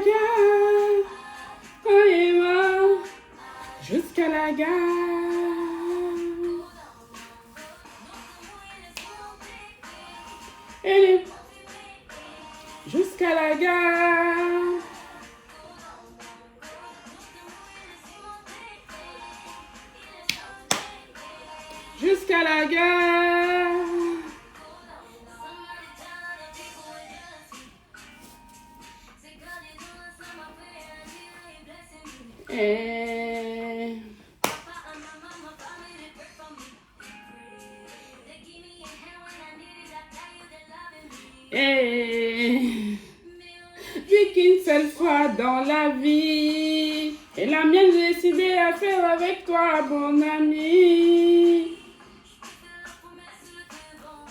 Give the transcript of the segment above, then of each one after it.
gare, oh Emma, jusqu'à la gare. Et jusqu'à la gare. Jusqu'à la gare. Et... Vu qu'une seule fois dans la vie, et la mienne j'ai décidé à faire avec toi, bon ami.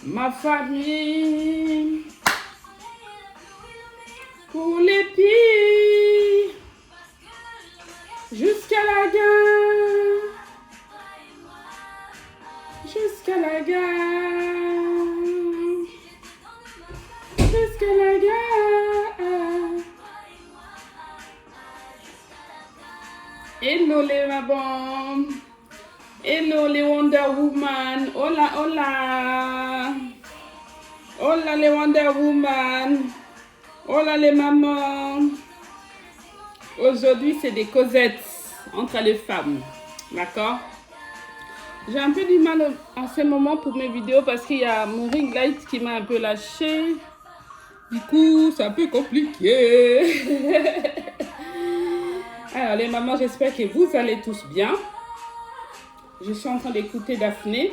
Ma famille, pour les pires, jusqu'à la gare, jusqu'à la gare, jusqu'à la gare. Hello les mabons. Hello les Wonder Woman, hola hola, hola les Wonder Woman, hola les mamans. Aujourd'hui c'est des causettes entre les femmes, d'accord? J'ai un peu du mal en ce moment pour mes vidéos parce qu'il y a mon ring light qui m'a un peu lâché. Du coup c'est un peu compliqué. Alors les mamans, j'espère que vous allez tous bien. Je suis en train d'écouter Daphné.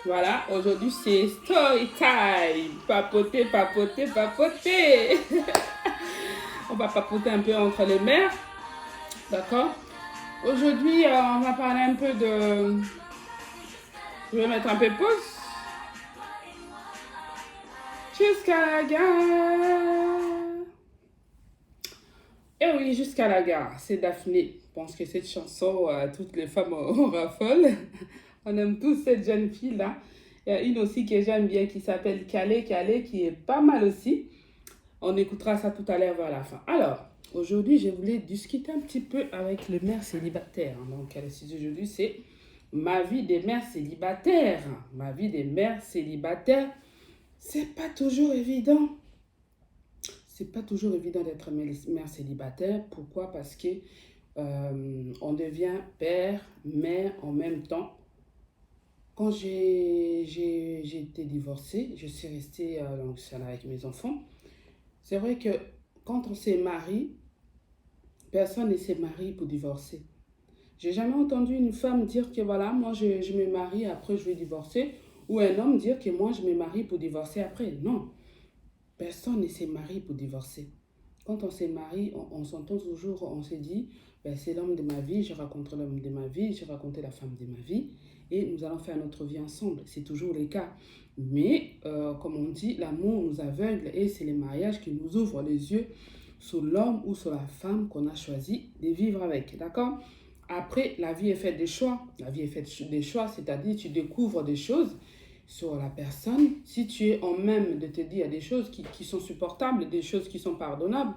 Voilà, aujourd'hui c'est story time. Papoter, papoter, papoter. On va papoter un peu entre les mères. D'accord? Aujourd'hui, on va parler un peu de... Je vais mettre un peu pause. Jusqu'à la gare. Eh oui, jusqu'à la gare. C'est Daphné. Je pense que cette chanson, toutes les femmes en raffolent. On aime tous cette jeune fille-là. Il y a une aussi que j'aime bien qui s'appelle Calais, Calais, qui est pas mal aussi. On écoutera ça tout à l'heure vers la fin. Alors, aujourd'hui, je voulais discuter un petit peu avec les mères célibataires. Donc, le sujet aujourd'hui, c'est ma vie des mères célibataires. Ma vie des mères célibataires, c'est pas toujours évident. C'est pas toujours évident d'être mère célibataire. Pourquoi? Parce que on devient père, mère en même temps. Quand j'ai été divorcée, je suis restée donc seule avec mes enfants. C'est vrai que quand on s'est marié, personne ne s'est marié pour divorcer. J'ai jamais entendu une femme dire que voilà, moi je me marie, après je vais divorcer, ou un homme dire que moi je me marie pour divorcer après. Non, personne ne s'est marié pour divorcer. Quand on s'est marié, on s'entend toujours, on se dit, ben, c'est l'homme de ma vie, je raconte l'homme de ma vie, je raconte la femme de ma vie, et nous allons faire notre vie ensemble. C'est toujours le cas. Mais, comme on dit, l'amour nous aveugle et c'est le mariage qui nous ouvre les yeux sur l'homme ou sur la femme qu'on a choisi de vivre avec. D'accord? Après, la vie est faite des choix. La vie est faite des choix, c'est-à-dire tu découvres des choses sur la personne. Si tu es en même de te dire des choses qui sont supportables, des choses qui sont pardonnables,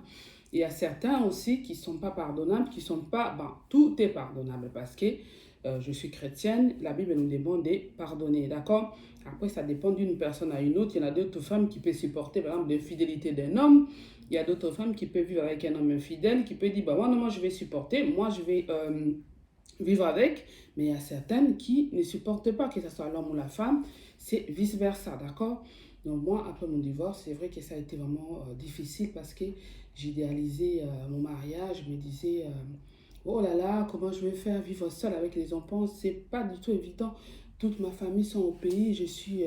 il y a certains aussi qui ne sont pas pardonnables, qui ne sont pas... Ben, tout est pardonnable parce que je suis chrétienne, la Bible nous demande de pardonner, d'accord? Après, ça dépend d'une personne à une autre. Il y en a d'autres femmes qui peuvent supporter, par exemple, l'infidélité d'un homme. Il y a d'autres femmes qui peuvent vivre avec un homme infidèle, qui peuvent dire, bah, moi, je vais supporter, moi, je vais vivre avec. Mais il y a certaines qui ne supportent pas, que ce soit l'homme ou la femme. C'est vice-versa, d'accord? Donc, moi, après mon divorce, c'est vrai que ça a été vraiment difficile parce que j'idéalisais mon mariage. Je me disais... oh là là, comment je vais faire vivre seule avec les enfants? C'est pas du tout évident. Toute ma famille sont au pays, je suis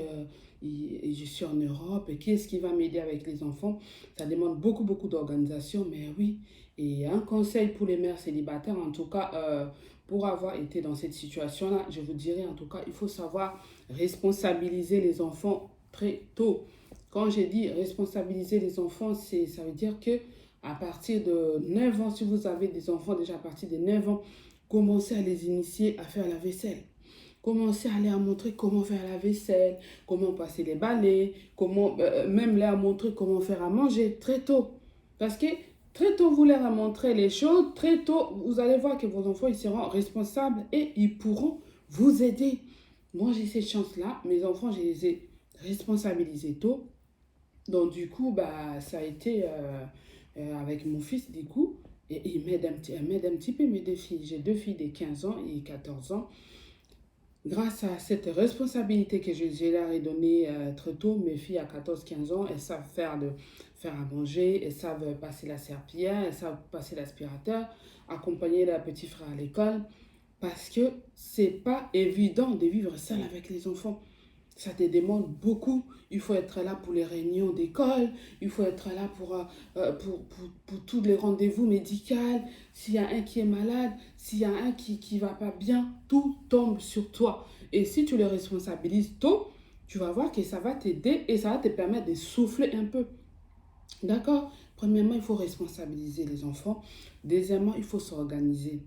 en Europe. Et qui est-ce qui va m'aider avec les enfants? Ça demande beaucoup, beaucoup d'organisation, mais oui. Et un conseil pour les mères célibataires, en tout cas, pour avoir été dans cette situation-là, je vous dirais en tout cas, il faut savoir responsabiliser les enfants très tôt. Quand j'ai dit responsabiliser les enfants, ça veut dire que à partir de 9 ans, si vous avez des enfants déjà à partir de 9 ans, commencez à les initier à faire la vaisselle. Commencez à leur montrer comment faire la vaisselle, comment passer les balais, comment, même leur montrer comment faire à manger très tôt. Parce que Très tôt, vous leur montrez les choses. Très tôt, vous allez voir que vos enfants, ils seront responsables et ils pourront vous aider. Moi, j'ai cette chance-là. Mes enfants, je les ai responsabilisés tôt. Donc, du coup, bah, ça a été avec mon fils, du coup. Et elle m'aide un petit peu, mes deux filles. J'ai deux filles de 15 ans et 14 ans. Grâce à cette responsabilité que je leur ai donnée très tôt, mes filles à 14 15 ans, elles savent faire à manger, elles savent passer la serpillière, elles savent passer l'aspirateur, accompagner leur petit frère à l'école, parce que c'est pas évident de vivre seul avec les enfants. Ça te demande beaucoup. Il faut être là pour les réunions d'école, il faut être là pour tous les rendez-vous médicaux. S'il y a un qui est malade, s'il y a un qui va pas bien, tout tombe sur toi. Et si tu les responsabilises tôt, tu vas voir que ça va t'aider et ça va te permettre de souffler un peu. D'accord? Premièrement, il faut responsabiliser les enfants. Deuxièmement, il faut s'organiser.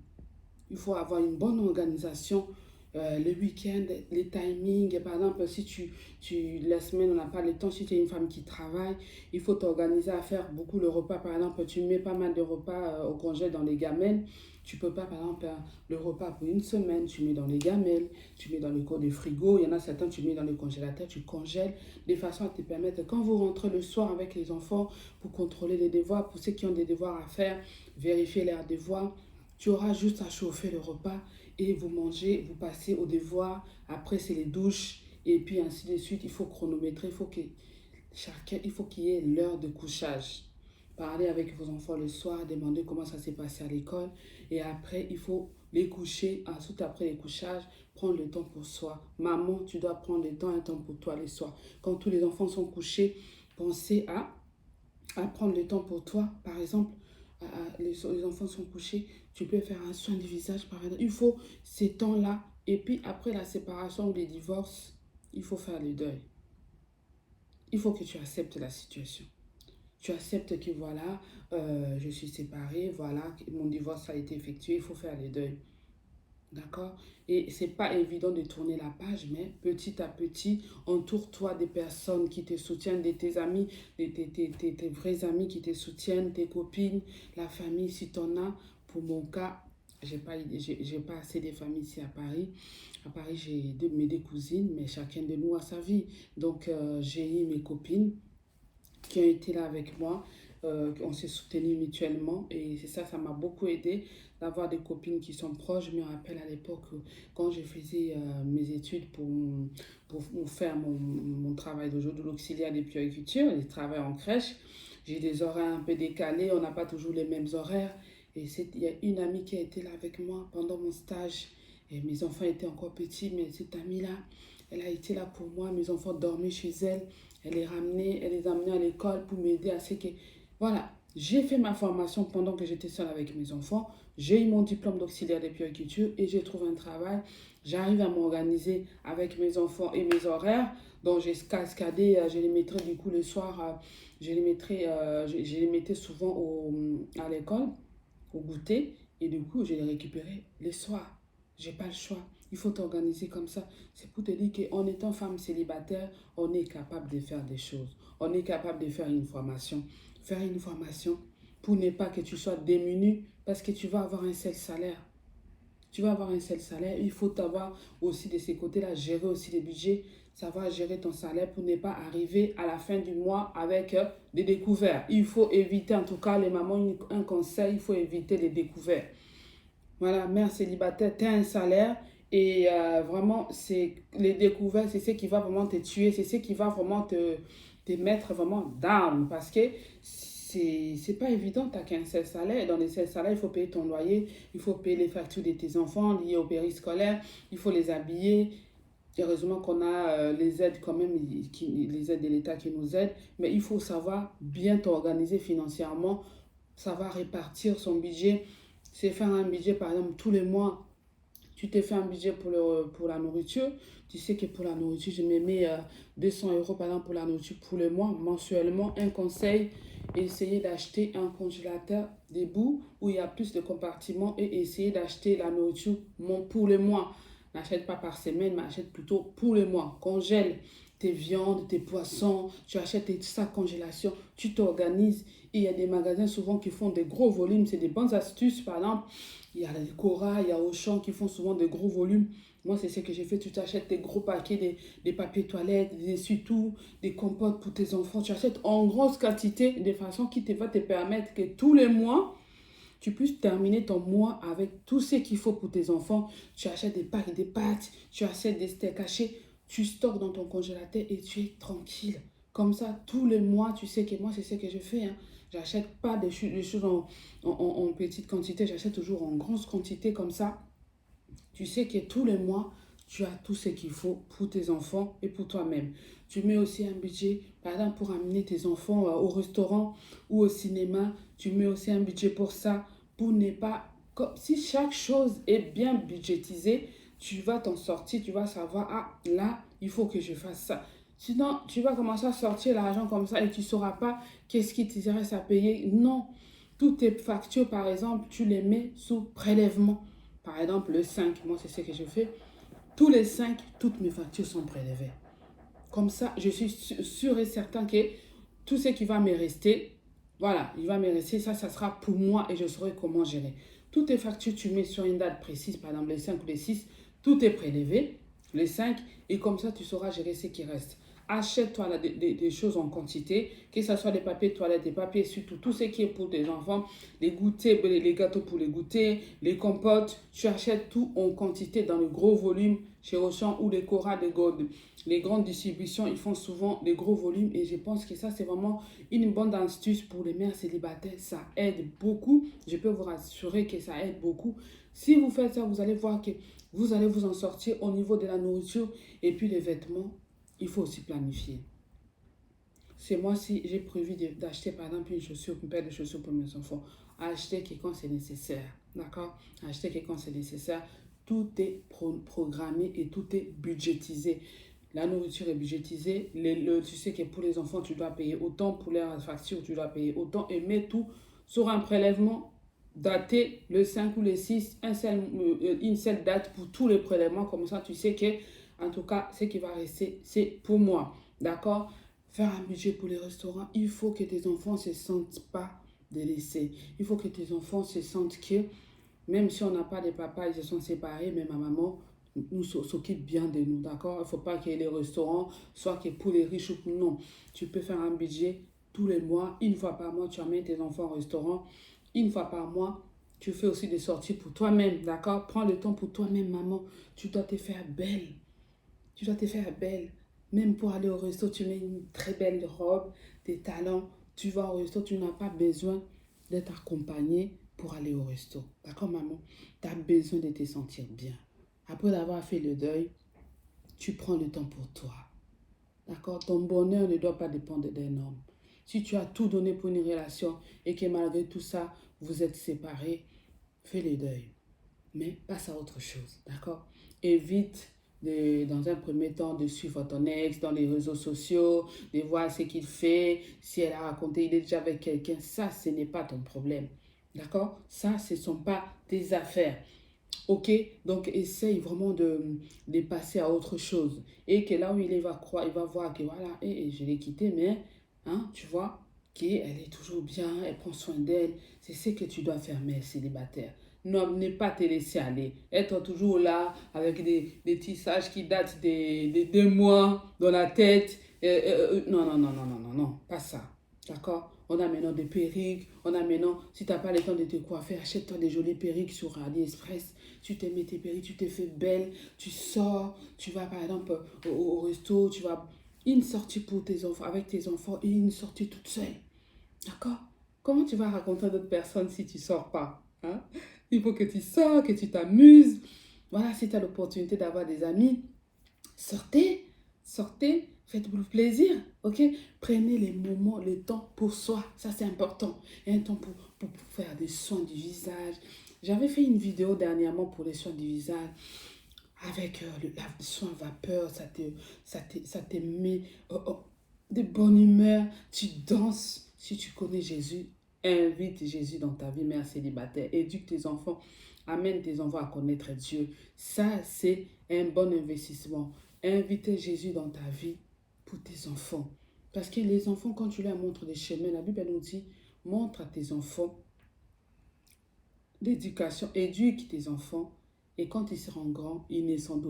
Il faut avoir une bonne organisation. Le week-end, les timings. Par exemple, si la semaine, on n'a pas le temps, si tu es une femme qui travaille, il faut t'organiser à faire beaucoup le repas. Par exemple, tu mets pas mal de repas au congé dans les gamelles. Tu peux pas, par exemple, le repas pour une semaine, tu mets dans les gamelles, tu mets dans le cours de frigo. Il y en a certains, tu mets dans le congélateur, tu congèles, de façon à te permettre, quand vous rentrez le soir avec les enfants, pour contrôler les devoirs, pour ceux qui ont des devoirs à faire, vérifier leurs devoirs, tu auras juste à chauffer le repas et vous mangez, vous passez au devoir. Après, c'est les douches et puis ainsi de suite. Il faut chronométrer, il faut qu'il y ait l'heure de couchage. Parler avec vos enfants le soir, demander comment ça s'est passé à l'école. Et après, il faut les coucher. Ensuite, après les couchages, prendre le temps pour soi. Maman, tu dois prendre le temps, un temps pour toi le soir. Quand tous les enfants sont couchés, pensez à prendre le temps pour toi. Par exemple, les enfants sont couchés, tu peux faire un soin du visage, par exemple. Il faut ces temps-là. Et puis après la séparation ou les divorces, il faut faire le deuil. Il faut que tu acceptes la situation. Tu acceptes que voilà, je suis séparée, voilà, mon divorce a été effectué, il faut faire le deuil. D'accord? Et c'est pas évident de tourner la page, mais petit à petit, entoure-toi des personnes qui te soutiennent, de tes amis, tes vrais amis qui te soutiennent, tes copines, la famille, si tu en as. Pour mon cas, j'ai pas assez de familles ici à Paris. À Paris, j'ai mes deux cousines, mais chacun de nous a sa vie. Donc, j'ai eu mes copines qui ont été là avec moi. On s'est soutenus mutuellement et c'est ça, ça m'a beaucoup aidé d'avoir des copines qui sont proches. Je me rappelle à l'époque quand je faisais mes études pour faire mon travail de l'auxiliaire des puériculture, les travail en crèche. J'ai des horaires un peu décalés, on n'a pas toujours les mêmes horaires. Et il y a une amie qui a été là avec moi pendant mon stage. Et mes enfants étaient encore petits, mais cette amie-là, elle a été là pour moi. Mes enfants dormaient chez elle. Elle les amenait à l'école pour m'aider à ce que... Voilà, j'ai fait ma formation pendant que j'étais seule avec mes enfants. J'ai eu mon diplôme d'auxiliaire de puériculture et j'ai trouvé un travail. J'arrive à m'organiser avec mes enfants et mes horaires. Donc j'ai cascadé, je les mettrais du coup le soir, je les mettais souvent à l'école, au goûter. Et du coup, je les récupérais le soir. J'ai pas le choix. Il faut t'organiser comme ça. C'est pour te dire qu'en étant femme célibataire, on est capable de faire des choses. On est capable de faire une formation. Faire une formation pour ne pas que tu sois démuni parce que tu vas avoir un seul salaire. Tu vas avoir un seul salaire. Il faut avoir aussi de ces côtés-là, gérer aussi les budgets, savoir gérer ton salaire pour ne pas arriver à la fin du mois avec des découvertes. Il faut éviter, en tout cas, les mamans, un conseil, il faut éviter les découvertes. Voilà, mère célibataire, tu as un salaire et vraiment, c'est les découvertes, c'est ce qui va vraiment te tuer, c'est ce qui va vraiment te mettre vraiment down parce que c'est pas évident, tu n'as qu'un seul salaire. Et dans les seuls salaires, il faut payer ton loyer, il faut payer les factures de tes enfants liées au périscolaire, il faut les habiller. Heureusement qu'on a les aides quand même, les aides de l'État qui nous aident, mais il faut savoir bien t'organiser financièrement, savoir répartir son budget. C'est faire un budget, par exemple, tous les mois, tu te fais un budget pour la nourriture. Tu sais que pour la nourriture, je me mets 200 € par exemple pour la nourriture pour le mois, mensuellement. Un conseil, essayer d'acheter un congélateur debout où il y a plus de compartiments et essayer d'acheter la nourriture pour le mois. N'achète pas par semaine, mais achète plutôt pour le mois. Congèle tes viandes, tes poissons, tu achètes tes sacs congélation, tu t'organises. Et il y a des magasins souvent qui font des gros volumes, c'est des bonnes astuces. Par exemple, il y a les Cora, il y a Auchan qui font souvent des gros volumes. Moi, c'est ce que j'ai fait. Tu t'achètes des gros paquets, des papiers toilettes, des essuie-tout, des compotes pour tes enfants. Tu achètes en grosse quantité de façon qui va te permettre que tous les mois, tu puisses terminer ton mois avec tout ce qu'il faut pour tes enfants. Tu achètes des packs de pâtes, tu achètes des steaks hachés, tu stockes dans ton congélateur et tu es tranquille. Comme ça, tous les mois, tu sais que moi, c'est ce que je fais. Hein. J'achète pas des choses en petite quantité, j'achète toujours en grosse quantité comme ça. Tu sais que tous les mois, tu as tout ce qu'il faut pour tes enfants et pour toi-même. Tu mets aussi un budget, par exemple, pour amener tes enfants au restaurant ou au cinéma. Tu mets aussi un budget pour ça, pour ne pas... Si chaque chose est bien budgétisée, tu vas t'en sortir, tu vas savoir, ah, là, il faut que je fasse ça. Sinon, tu vas commencer à sortir l'argent comme ça et tu ne sauras pas qu'est-ce qui te reste à payer. Non, toutes tes factures, par exemple, tu les mets sous prélèvement. Par exemple, le 5, moi, c'est ce que je fais. Tous les 5, toutes mes factures sont prélevées. Comme ça, je suis sûr et certain que tout ce qui va me rester, voilà, il va me rester, ça sera pour moi et je saurai comment gérer. Toutes tes factures, tu mets sur une date précise, par exemple les 5 ou les 6, tout est prélevé, les 5, et comme ça, tu sauras gérer ce qui reste. Achète-toi des choses en quantité, que ce soit des papiers de toilette, des papiers, surtout tout ce qui est pour tes enfants, les goûters, les gâteaux pour les goûters, les compotes, tu achètes tout en quantité dans le gros volume chez Auchan ou les Cora, les grandes distributions, ils font souvent des gros volumes et je pense que ça, c'est vraiment une bonne astuce pour les mères célibataires. Ça aide beaucoup. Je peux vous rassurer que ça aide beaucoup. Si vous faites ça, vous allez voir que vous allez vous en sortir au niveau de la nourriture et puis les vêtements. Il faut aussi planifier. C'est moi si j'ai prévu d'acheter par exemple une paire de chaussures pour mes enfants. Acheter que quand c'est nécessaire. D'accord? Acheter que quand c'est nécessaire. Tout est programmé et tout est budgétisé. La nourriture est budgétisée. Tu sais que pour les enfants, tu dois payer autant. Pour les factures, tu dois payer autant. Et mets tout sur un prélèvement daté le 5 ou le 6. Une seule date pour tous les prélèvements. Comme ça, tu sais que, en tout cas, ce qui va rester, c'est pour moi. D'accord? Faire un budget pour les restaurants. Il faut que tes enfants ne se sentent pas délaissés. Il faut que tes enfants se sentent que, même si on n'a pas de papa, ils se sont séparés, mais ma maman nous s'occupe bien de nous, d'accord? Il ne faut pas que les restaurants soient que pour les riches ou pour non. Tu peux faire un budget tous les mois, une fois par mois, tu amènes tes enfants au restaurant. Une fois par mois, tu fais aussi des sorties pour toi-même, d'accord? Prends le temps pour toi-même, maman. Tu dois te faire belle. Tu dois te faire belle. Même pour aller au resto, tu mets une très belle robe, des talons. Tu vas au resto, tu n'as pas besoin d'être accompagnée pour aller au resto. D'accord, maman? Tu as besoin de te sentir bien. Après avoir fait le deuil, tu prends le temps pour toi. D'accord? Ton bonheur ne doit pas dépendre d'un homme. Si tu as tout donné pour une relation et que malgré tout ça, vous êtes séparés, fais le deuil. Mais passe à autre chose. D'accord? Évite dans un premier temps de suivre ton ex dans les réseaux sociaux, de voir ce qu'il fait, si elle a raconté, il est déjà avec quelqu'un. Ça, ce n'est pas ton problème. D'accord? Ça, ce ne sont pas tes affaires. Ok, donc essaye vraiment de passer à autre chose. Et que là où il va croire, il va voir que voilà, je l'ai quitté, mais hein, tu vois, qu'elle est toujours bien, elle prend soin d'elle. C'est ce que tu dois faire, mère célibataire. Non, ne pas te laisser aller. Être toujours là avec des tissages qui datent des 2 mois dans la tête. Non, non, non, non, non, non, non, pas ça. D'accord? On a maintenant des perruques, on a maintenant, si tu n'as pas le temps de te coiffer, achète-toi des jolies perruques sur AliExpress. Tu te mets tes perruques, tu te fais belle, tu sors, tu vas par exemple au resto, tu vas une sortie pour tes enfants, avec tes enfants et une sortie toute seule. D'accord? Comment tu vas raconter à d'autres personnes si tu ne sors pas? Hein? Il faut que tu sors, que tu t'amuses. Voilà, si tu as l'opportunité d'avoir des amis, sortez, sortez, faites-vous plaisir, ok? Prenez les moments, le temps pour soi, ça c'est important. Et un temps pour faire des soins du visage. J'avais fait une vidéo dernièrement pour les soins du visage avec le soin vapeur, ça te met de bonne humeur, tu danses. Si tu connais Jésus, invite Jésus dans ta vie, mère célibataire, éduque tes enfants, amène tes enfants à connaître Dieu. Ça, c'est un bon investissement. Inviter Jésus dans ta vie, pour tes enfants. Parce que les enfants, quand tu leur montres des chemins, la Bible nous dit, montre à tes enfants l'éducation, éduque tes enfants, et quand ils seront grands, ils ne s'en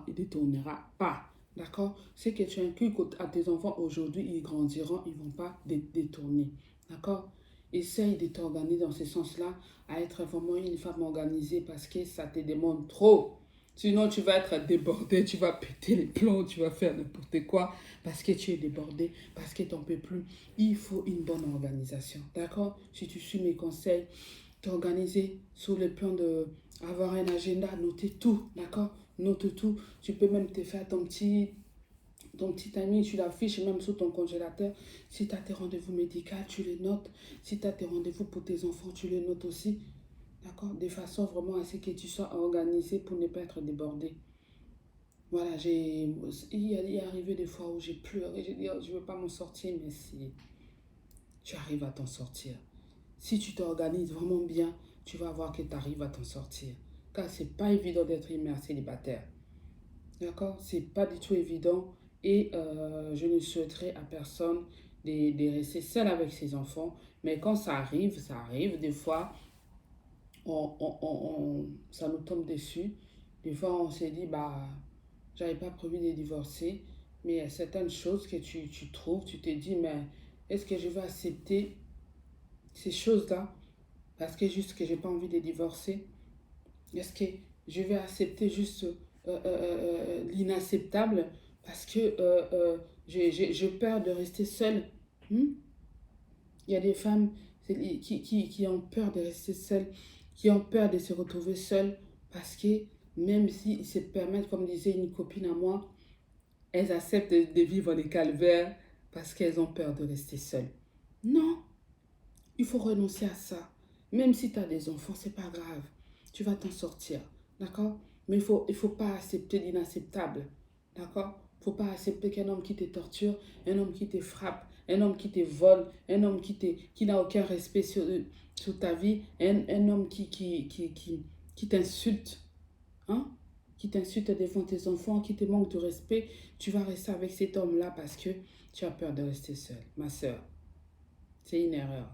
détournera pas. D'accord? Ce que tu inculques à tes enfants aujourd'hui, ils grandiront, ils ne vont pas détourner. D'accord? Essaye de t'organiser dans ce sens-là, à être vraiment une femme organisée parce que ça te demande trop. Sinon, tu vas être débordé, tu vas péter les plombs, tu vas faire n'importe quoi parce que tu es débordé, parce que tu n'en peux plus. Il faut une bonne organisation. D'accord? Si tu suis mes conseils, t'organiser sur le plan de avoir un agenda, noter tout, d'accord? Note tout. Tu peux même te faire ton petit timing, tu l'affiches même sur ton congélateur. Si tu as tes rendez-vous médicaux, tu les notes. Si tu as tes rendez-vous pour tes enfants, tu les notes aussi. D'accord? De façon vraiment à ce que tu sois organisé pour ne pas être débordé. Voilà, il est arrivé des fois où j'ai pleuré. J'ai dit, oh, je ne veux pas m'en sortir, mais si tu arrives à t'en sortir. Si tu t'organises vraiment bien, tu vas voir que tu arrives à t'en sortir. Car ce n'est pas évident d'être une mère célibataire. D'accord? C'est pas du tout évident. Et je ne souhaiterais à personne de rester seul avec ses enfants. Mais quand ça arrive. Des fois, ça nous tombe dessus. Des fois, on s'est dit, bah, j'avais pas prévu de divorcer. Mais il y a certaines choses que tu trouves, tu te dis, mais est-ce que je vais accepter ces choses-là parce que juste que j'ai pas envie de divorcer? Est-ce que je vais accepter juste l'inacceptable parce que j'ai peur de rester seule? Hmm? Il y a des femmes qui ont peur de rester seules, qui ont peur de se retrouver seules parce que même s'ils se permettent, comme disait une copine à moi, elles acceptent de vivre les calvaires parce qu'elles ont peur de rester seules. Non, il faut renoncer à ça. Même si tu as des enfants, c'est pas grave. Tu vas t'en sortir. D'accord? Mais il faut pas accepter l'inacceptable. D'accord? Il ne faut pas accepter qu'un homme qui te torture, un homme qui te frappe, un homme qui te vole, un homme qui n'a aucun respect sur ta vie, un homme qui t'insulte. Hein? Qui t'insulte devant tes enfants, qui te manque de respect. Tu vas rester avec cet homme-là parce que tu as peur de rester seule. Ma soeur, c'est une erreur.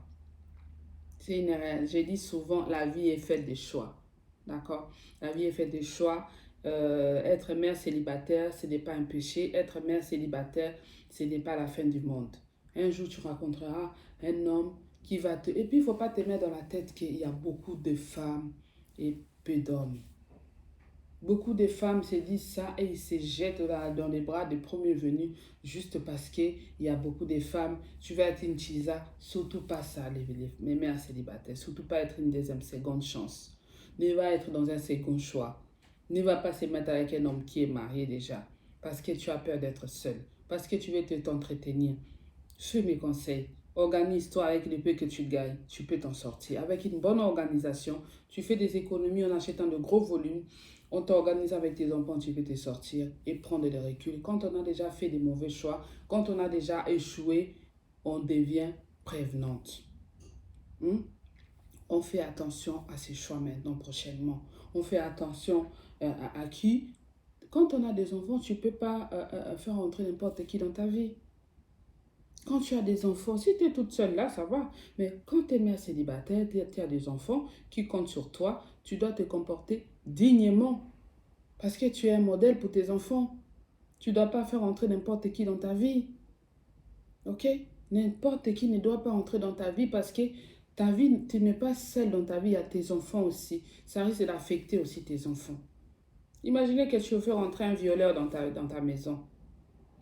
C'est une erreur. Je dis souvent, la vie est faite de choix. D'accord? La vie est faite de choix. Être mère célibataire, ce n'est pas un péché. Être mère célibataire, ce n'est pas la fin du monde. Un jour, tu rencontreras un homme qui va te... Et puis, il ne faut pas te mettre dans la tête qu'il y a beaucoup de femmes et peu d'hommes. Beaucoup de femmes se disent ça et ils se jettent dans les bras des premiers venus juste parce qu'il y a beaucoup de femmes. Tu vas être une chisa, surtout pas ça, les mères célibataires. Surtout pas être une deuxième, seconde chance. Ne va être dans un second choix. Ne va pas se mettre avec un homme qui est marié déjà parce que tu as peur d'être seul. Parce que tu veux t'entretenir. Suis mes conseils. Organise-toi avec le peu que tu gagnes. Tu peux t'en sortir. Avec une bonne organisation, tu fais des économies en achetant de gros volumes. On t'organise avec tes enfants, tu peux te sortir et prendre des reculs. Quand on a déjà fait des mauvais choix, quand on a déjà échoué, on devient prévenante. On fait attention à ses choix maintenant, prochainement. On fait attention à qui. Quand on a des enfants, tu ne peux pas faire entrer n'importe qui dans ta vie. Quand tu as des enfants, si tu es toute seule là, ça va. Mais quand tu es mère célibataire, tu as des enfants qui comptent sur toi, tu dois te comporter dignement. Parce que tu es un modèle pour tes enfants. Tu ne dois pas faire entrer n'importe qui dans ta vie. Ok? N'importe qui ne doit pas entrer dans ta vie parce que ta vie, tu n'es pas seule dans ta vie, il y a tes enfants aussi. Ça risque d'affecter aussi tes enfants. Imaginez que tu veux faire entrer un violeur dans ta maison.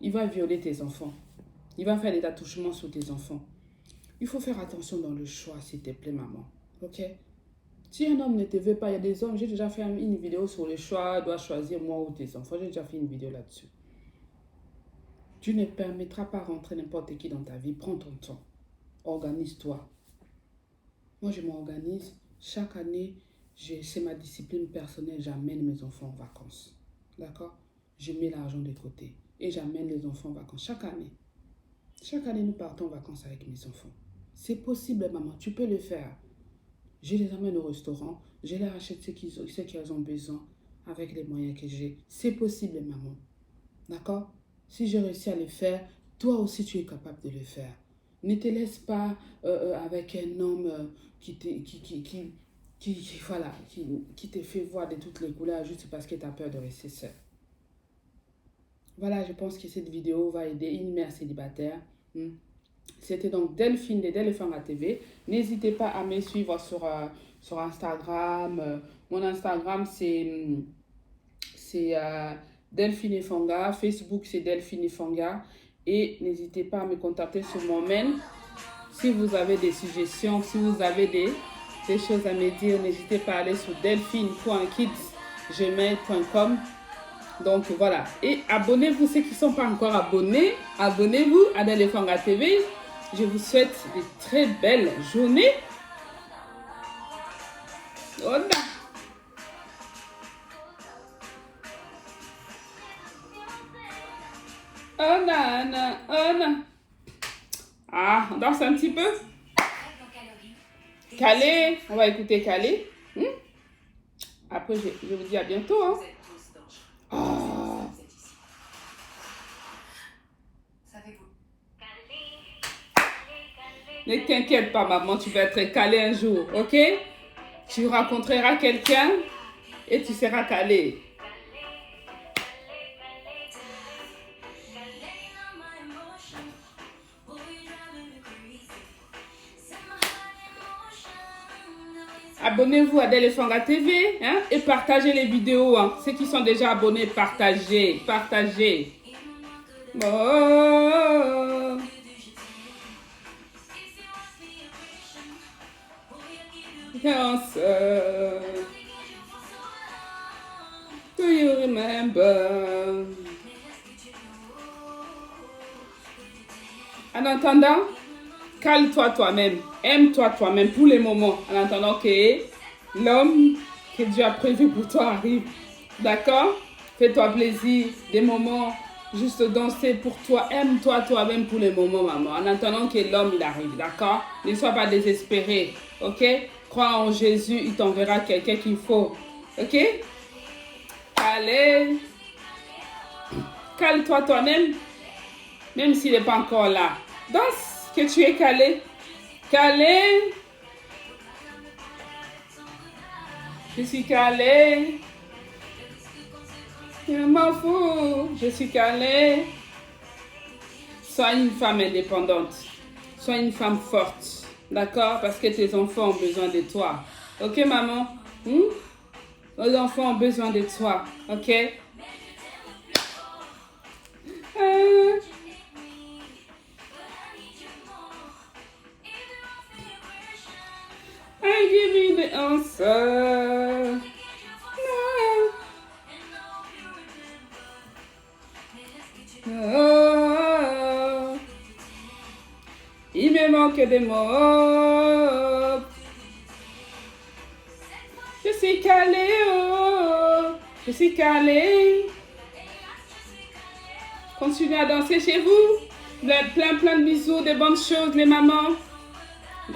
Il va violer tes enfants. Il va faire des attouchements sur tes enfants. Il faut faire attention dans le choix, s'il te plaît, maman. Ok? Si un homme ne te veut pas, il y a des hommes, j'ai déjà fait une vidéo sur le choix, dois choisir moi ou tes enfants. J'ai déjà fait une vidéo là-dessus. Tu ne permettras pas rentrer n'importe qui dans ta vie. Prends ton temps. Organise-toi. Moi, je m'organise. Chaque année, c'est ma discipline personnelle. J'amène mes enfants en vacances. D'accord? Je mets l'argent de côté. Et j'amène les enfants en vacances chaque année. Chaque année, nous partons en vacances avec mes enfants. C'est possible, maman. Tu peux le faire. Je les amène au restaurant. Je leur achète ce qu'ils ont besoin avec les moyens que j'ai. C'est possible, maman. D'accord? Si j'ai réussi à le faire, toi aussi tu es capable de le faire. Ne te laisse pas avec un homme voilà, qui te fait voir de toutes les couleurs juste parce que tu as peur de rester seul. Voilà, je pense que cette vidéo va aider une mère célibataire. C'était donc Delphine de Delefanga TV. N'hésitez pas à me suivre sur Instagram. Mon Instagram, c'est Delphine Efanga. Facebook, c'est Delphine Efanga. Et n'hésitez pas à me contacter sur mon mail. Si vous avez des suggestions, si vous avez des choses à me dire, n'hésitez pas à aller sur delphine.kids@gmail.com. Donc voilà. Et abonnez-vous, ceux qui ne sont pas encore abonnés, abonnez-vous à Delefanga TV. Je vous souhaite de très belles journées. Voilà. Oh non. Ah, on danse un petit peu. Calé, on va écouter Calé. Après, je vous dis à bientôt. Hein. Oh. Ne t'inquiète pas, maman, tu vas être calé un jour, ok? Tu rencontreras quelqu'un et tu seras calé. Abonnez-vous à Delefanga TV hein, et partagez les vidéos. Hein. Ceux qui sont déjà abonnés, partagez. Oh. Do you remember? En attendant, calme-toi toi-même, aime-toi toi-même pour les moments, en attendant que l'homme que Dieu a prévu pour toi arrive. D'accord? Fais-toi plaisir, des moments, juste danser pour toi, aime-toi toi-même pour les moments, maman, en attendant que l'homme il arrive. D'accord? Ne sois pas désespéré, ok? Crois en Jésus, il t'enverra quelqu'un qu'il faut, ok? Allez, cale-toi toi-même, même s'il n'est pas encore là. Danse, que tu es calé. Calé. Je suis calé. Je m'en fous. Je suis calé. Sois une femme indépendante. Sois une femme forte. D'accord? Parce que tes enfants ont besoin de toi. Ok, maman? Les enfants ont besoin de toi. Ok? I give you the answer. Oh, il me manque des mots. Je suis calé, oh, je suis calé. Continuez à danser chez vous. Plein de bisous, de bonnes choses, les mamans.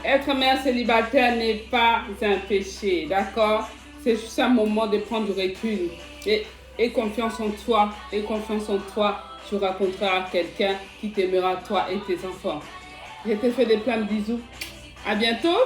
Être mère célibataire n'est pas un péché, d'accord? C'est juste un moment de prendre du recul. Et confiance en toi, tu rencontreras quelqu'un qui t'aimera, toi et tes enfants. Je te fais plein de bisous. À bientôt.